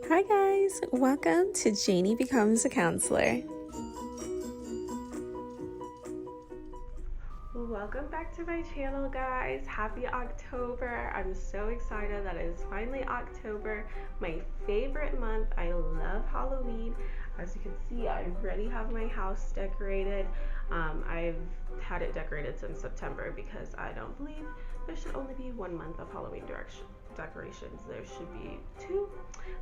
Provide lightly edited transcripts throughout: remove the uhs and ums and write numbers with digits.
Hi guys, welcome to Janie Becomes a Counselor. Welcome back to my channel, guys. Happy October. I'm so excited that it is finally October, my favorite month. I love Halloween. As you can see, I already have my house decorated. I've had it decorated since September because I don't believe there should only be 1 month of Halloween decorations. There should be 2.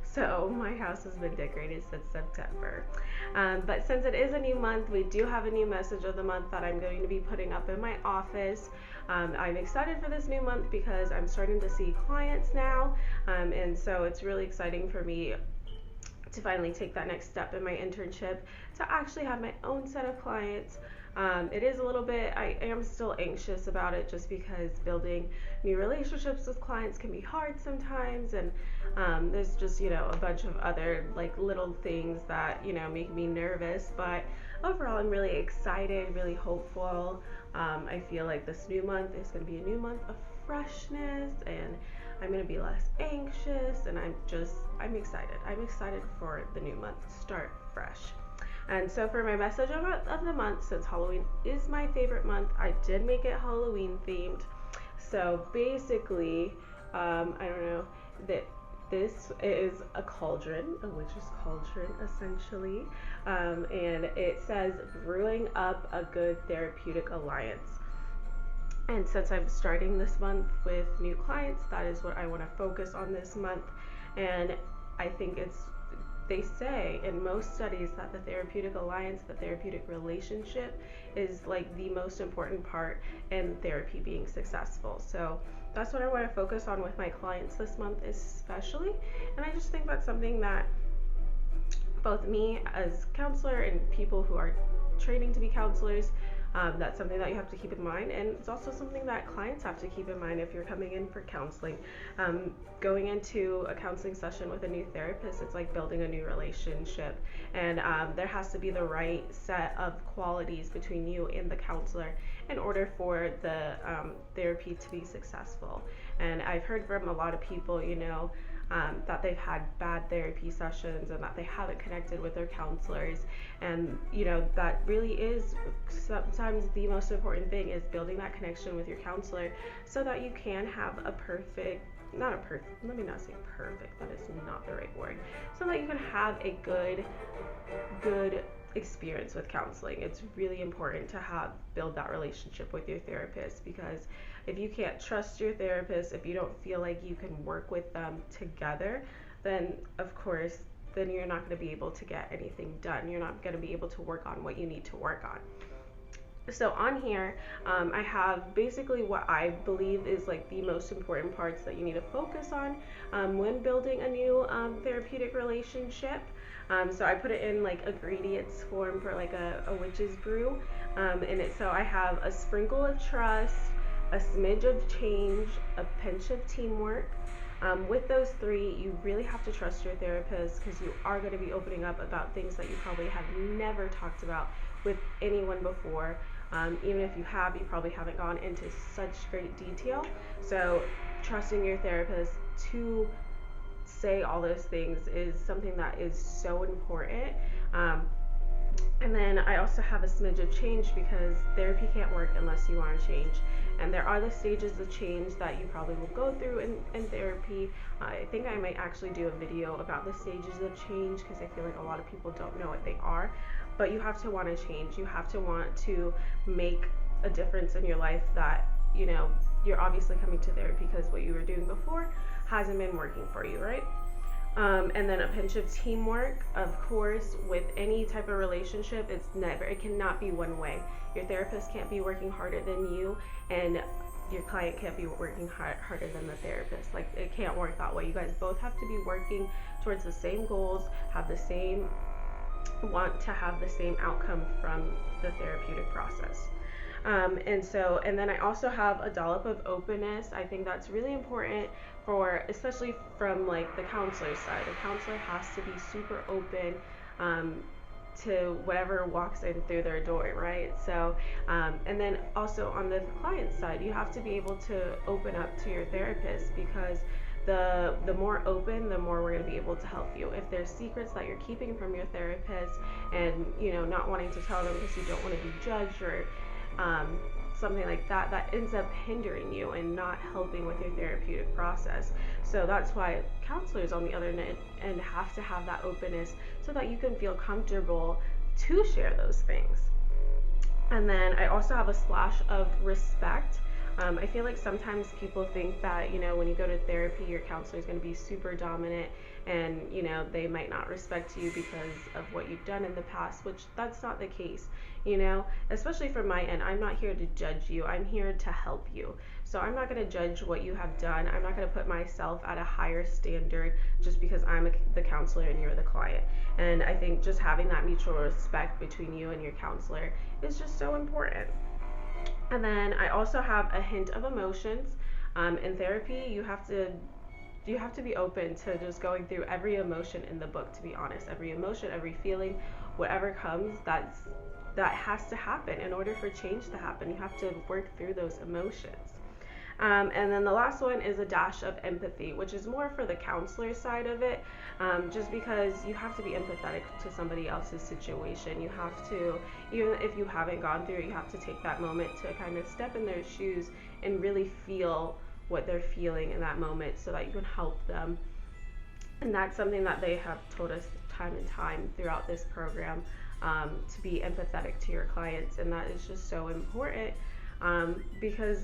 So my house has been decorated since September. But since it is a new month, we do have a new message of the month that I'm going to be putting up in my office. I'm excited for this new month because I'm starting to see clients now, and so it's really exciting for me to finally take that next step in my internship to actually have my own set of clients. It is a little bit, I am still anxious about it just because building new relationships with clients can be hard sometimes, and there's just, a bunch of other like little things that, make me nervous, but overall I'm really excited, really hopeful. I feel like this new month is going to be a new month of freshness, and I'm going to be less anxious, and I'm excited. I'm excited for the new month to start fresh. And so for my message of the month, since Halloween is my favorite month, I did make it Halloween themed. So basically, I don't know, that this is a cauldron, a witch's cauldron essentially, and it says brewing up a good therapeutic alliance. And since I'm starting this month with new clients, that is what I want to focus on this month. And I think they say in most studies that the therapeutic alliance, the therapeutic relationship, is like the most important part in therapy being successful. So that's what I want to focus on with my clients this month, especially. And I just think that's something that both me as counselor and people who are training to be counselors, that's something that you have to keep in mind, and it's also something that clients have to keep in mind if you're coming in for counseling. Going into a counseling session with a new therapist, it's like building a new relationship, and there has to be the right set of qualities between you and the counselor in order for the therapy to be successful. And I've heard from a lot of people, that they've had bad therapy sessions and that they haven't connected with their counselors, and that really is sometimes the most important thing, is building that connection with your counselor so that you can have let me not say perfect, that is not the right word, so that you can have a good experience with counseling. It's really important to build that relationship with your therapist, because if you can't trust your therapist, if you don't feel like you can work with them together, then of course then you're not going to be able to get anything done. You're not going to be able to work on what you need to work on. So on here, I have basically what I believe is like the most important parts that you need to focus on when building a new therapeutic relationship. So I put it in like ingredients form for like a witch's brew, so I have a sprinkle of trust, a smidge of change, a pinch of teamwork. With those 3, you really have to trust your therapist, because you are going to be opening up about things that you probably have never talked about with anyone before. Even if you have, you probably haven't gone into such great detail. So trusting your therapist to say all those things is something that is so important. And then I also have a smidge of change, because therapy can't work unless you want to change. And there are the stages of change that you probably will go through in therapy. I think I might actually do a video about the stages of change, because I feel like a lot of people don't know what they are. But you have to want to change. You have to want to make a difference in your life, that, you're obviously coming to therapy because what you were doing before hasn't been working for you, right? And then a pinch of teamwork. Of course, with any type of relationship, it cannot be one way. Your therapist can't be working harder than you, and your client can't be working harder than the therapist. Like, it can't work that way. You guys both have to be working towards the same goals, want to have the same outcome from the therapeutic process. And then I also have a dollop of openness. I think that's really important, especially from like the counselor side. The counselor has to be super open to whatever walks in through their door, right? So, and then also on the client side, you have to be able to open up to your therapist, because the more open, the more we're going to be able to help you. If there's secrets that you're keeping from your therapist and, not wanting to tell them because you don't want to be judged or something like that, that ends up hindering you and not helping with your therapeutic process. So that's why counselors on the other end have to have that openness so that you can feel comfortable to share those things. And then I also have a splash of respect. I feel like sometimes people think that, when you go to therapy, your counselor is going to be super dominant and, they might not respect you because of what you've done in the past, which that's not the case, especially from my end. I'm not here to judge you. I'm here to help you. So I'm not going to judge what you have done. I'm not going to put myself at a higher standard just because I'm the counselor and you're the client. And I think just having that mutual respect between you and your counselor is just so important. And then I also have a hint of emotions. In therapy, you have to be open to just going through every emotion in the book. To be honest, every emotion, every feeling, whatever comes, that has to happen in order for change to happen. You have to work through those emotions. And then the last one is a dash of empathy, which is more for the counselor side of it, just because you have to be empathetic to somebody else's situation. You have to, even if you haven't gone through it, you have to take that moment to kind of step in their shoes and really feel what they're feeling in that moment so that you can help them. And that's something that they have told us time and time throughout this program, to be empathetic to your clients. And that is just so important, because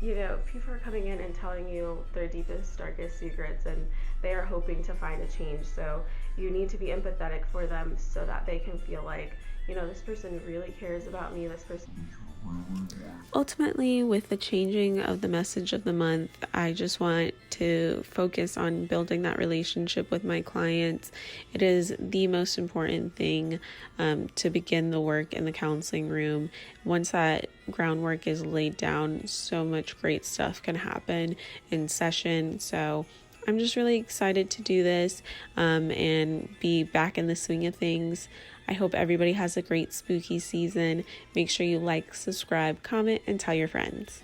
people are coming in and telling you their deepest, darkest secrets, and they are hoping to find a change. So you need to be empathetic for them so that they can feel like, this person really cares about me. This person. Ultimately, with the changing of the message of the month, I just want to focus on building that relationship with my clients. It is the most important thing, to begin the work in the counseling room. Once that groundwork is laid down, so much great stuff can happen in session. So I'm just really excited to do this, and be back in the swing of things. I hope everybody has a great spooky season. Make sure you like, subscribe, comment, and tell your friends.